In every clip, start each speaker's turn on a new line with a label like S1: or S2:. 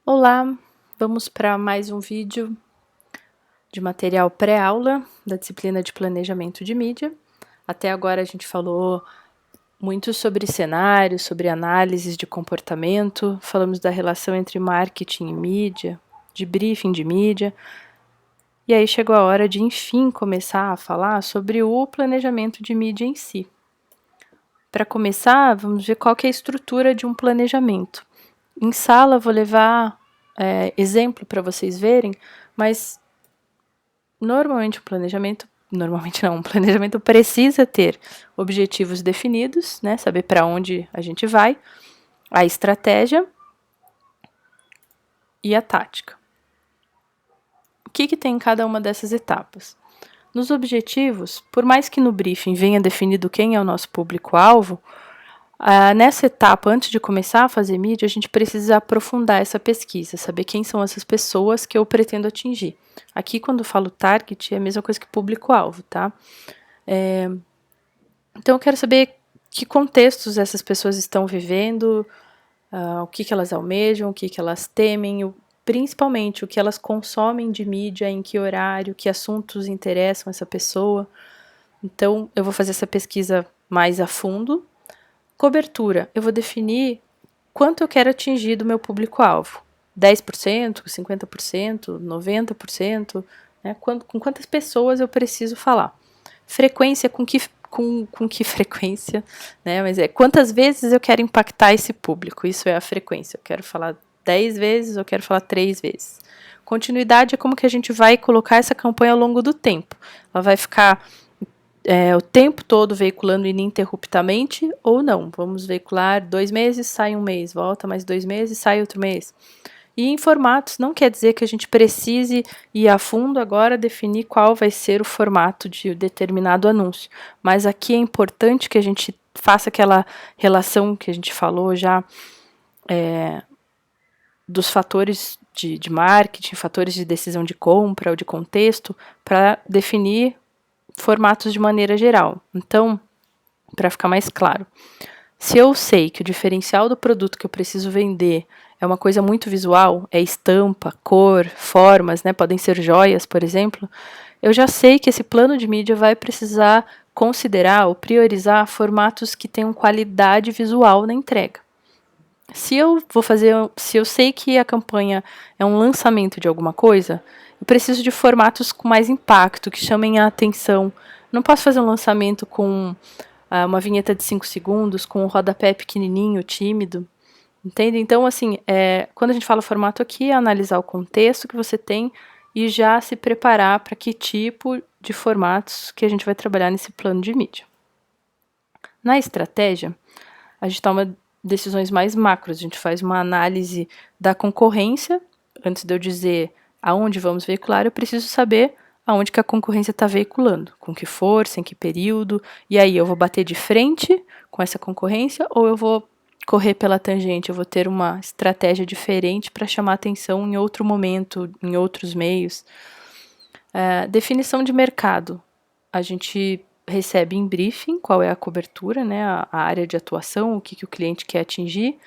S1: Olá, vamos para mais um vídeo de material pré-aula da disciplina de Planejamento de Mídia. Até agora a gente falou muito sobre cenários, sobre análises de comportamento, falamos da relação entre marketing e mídia, de briefing de mídia, e aí chegou a hora de, enfim, começar a falar sobre o planejamento de mídia em si. Para começar, vamos ver qual que é a estrutura de um planejamento. Em sala, vou levar exemplo para vocês verem, mas normalmente um planejamento precisa ter objetivos definidos, né, saber para onde a gente vai, a estratégia e a tática. O que tem em cada uma dessas etapas? Nos objetivos, por mais que no briefing venha definido quem é o nosso público-alvo, nessa etapa, antes de começar a fazer mídia, a gente precisa aprofundar essa pesquisa, saber quem são essas pessoas que eu pretendo atingir. Aqui, quando eu falo target, é a mesma coisa que público-alvo, tá? Então, eu quero saber que contextos essas pessoas estão vivendo, o que elas almejam, o que elas temem, principalmente o que elas consomem de mídia, em que horário, que assuntos interessam essa pessoa. Então, eu vou fazer essa pesquisa mais a fundo. Cobertura, eu vou definir quanto eu quero atingir do meu público-alvo. 10%, 50%, 90%, né? Com quantas pessoas eu preciso falar. Frequência, com que frequência, né? Mas quantas vezes eu quero impactar esse público, isso é a frequência. Eu quero falar 10 vezes, eu quero falar 3 vezes. Continuidade é como que a gente vai colocar essa campanha ao longo do tempo. Ela vai ficar o tempo todo veiculando ininterruptamente ou não. Vamos veicular 2 meses, sai um mês, volta mais 2 meses, sai outro mês. E em formatos não quer dizer que a gente precise ir a fundo agora definir qual vai ser o formato de determinado anúncio. Mas aqui é importante que a gente faça aquela relação que a gente falou já dos fatores de marketing, fatores de decisão de compra ou de contexto, para definir formatos de maneira geral. Então, para ficar mais claro, se eu sei que o diferencial do produto que eu preciso vender é uma coisa muito visual, é estampa, cor, formas, né, podem ser joias, por exemplo, eu já sei que esse plano de mídia vai precisar considerar ou priorizar formatos que tenham qualidade visual na entrega. Se eu sei que a campanha é um lançamento de alguma coisa, eu preciso de formatos com mais impacto, que chamem a atenção. Não posso fazer um lançamento com uma vinheta de 5 segundos, com um rodapé pequenininho, tímido. Entende? Então, assim, quando a gente fala formato aqui, é analisar o contexto que você tem e já se preparar para que tipo de formatos que a gente vai trabalhar nesse plano de mídia. Na estratégia, a gente toma decisões mais macros, a gente faz uma análise da concorrência. Antes de eu dizer aonde vamos veicular, eu preciso saber aonde que a concorrência está veiculando, com que força, em que período, e aí eu vou bater de frente com essa concorrência ou eu vou correr pela tangente, eu vou ter uma estratégia diferente para chamar atenção em outro momento, em outros meios. Definição de mercado. A gente recebe em briefing qual é a cobertura, né, a área de atuação, o que o cliente quer atingir,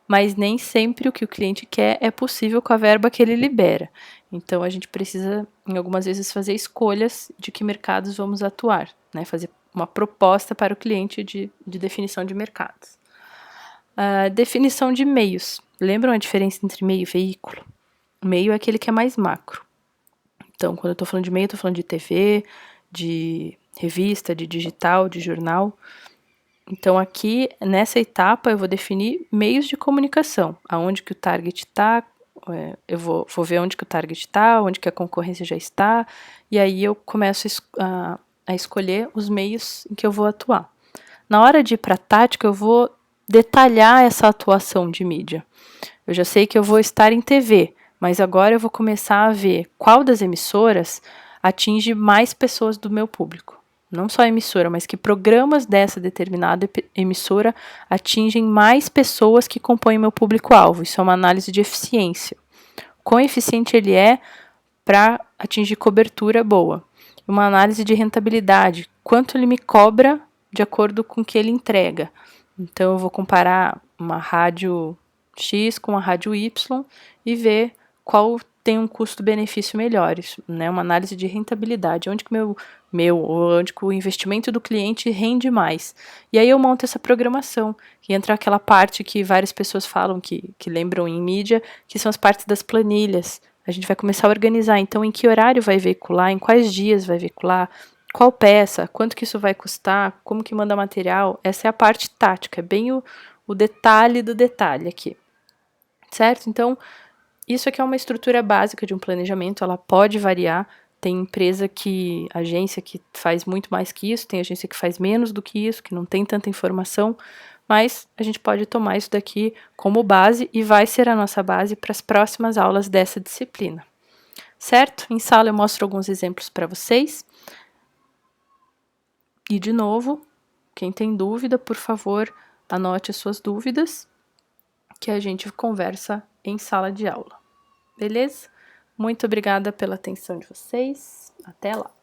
S1: mas nem sempre o que o cliente quer é possível com a verba que ele libera. Então, a gente precisa, em algumas vezes, fazer escolhas de que mercados vamos atuar, né, fazer uma proposta para o cliente de definição de mercados. Definição de meios. Lembram a diferença entre meio e veículo? O meio é aquele que é mais macro. Então, quando eu estou falando de meio, eu estou falando de TV, de revista, de digital, de jornal. Então, aqui, nessa etapa, eu vou definir meios de comunicação, aonde que o target está, eu vou ver onde que o target está, onde que a concorrência já está, e aí eu começo a escolher os meios em que eu vou atuar. Na hora de ir para a tática, eu vou detalhar essa atuação de mídia. Eu já sei que eu vou estar em TV, mas agora eu vou começar a ver qual das emissoras atinge mais pessoas do meu público. Não só a emissora, mas que programas dessa determinada emissora atingem mais pessoas que compõem meu público-alvo. Isso é uma análise de eficiência. Quão eficiente ele é para atingir cobertura boa. Uma análise de rentabilidade. Quanto ele me cobra de acordo com o que ele entrega. Então, eu vou comparar uma rádio X com a rádio Y e ver qual tem um custo-benefício melhor, né? Uma análise de rentabilidade, onde que onde que o investimento do cliente rende mais. E aí eu monto essa programação, que entra aquela parte que várias pessoas falam, que lembram em mídia, que são as partes das planilhas. A gente vai começar a organizar, então, em que horário vai veicular, em quais dias vai veicular, qual peça, quanto que isso vai custar, como que manda material. Essa é a parte tática, é bem o detalhe do detalhe aqui, certo? Então, isso aqui é uma estrutura básica de um planejamento, ela pode variar. Tem agência que faz muito mais que isso, tem agência que faz menos do que isso, que não tem tanta informação, mas a gente pode tomar isso daqui como base e vai ser a nossa base para as próximas aulas dessa disciplina. Certo? Em sala eu mostro alguns exemplos para vocês. E, de novo, quem tem dúvida, por favor, anote as suas dúvidas, que a gente conversa em sala de aula. Beleza? Muito obrigada pela atenção de vocês. Até lá!